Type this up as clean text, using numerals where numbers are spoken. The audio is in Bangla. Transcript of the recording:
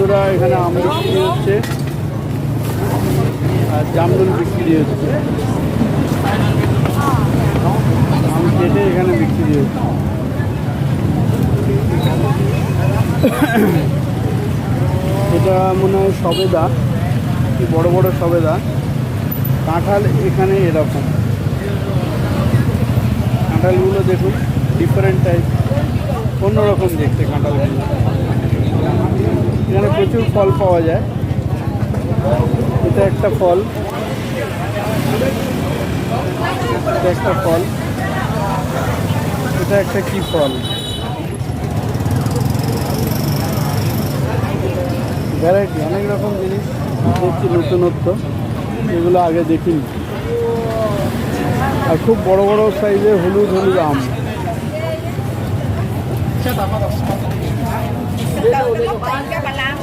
বন্ধুরা এখানে আম বিক্রি হচ্ছে আর জামরুল বিক্রি হচ্ছে। আম কেটে এখানে বিক্রি হচ্ছে। এটা মনে হয় সবেদা, কি বড় বড় সবেদা। কাঁঠাল এখানে এরকম, কাঁঠালগুলো দেখুন ডিফারেন্ট টাইপ, অন্যরকম দেখতে কাঁঠালগুলো। এখানে প্রচুর ফল পাওয়া যায়। এটা একটা ফল, এটা একটা ফল, এটা একটা কি ফল, ভ্যারাইটি অনেক রকম জিনিস দেখছি, নতুনত্ব, এগুলো আগে দেখিনি। আর খুব বড় বড় সাইজের হলুদ হলুদ আম।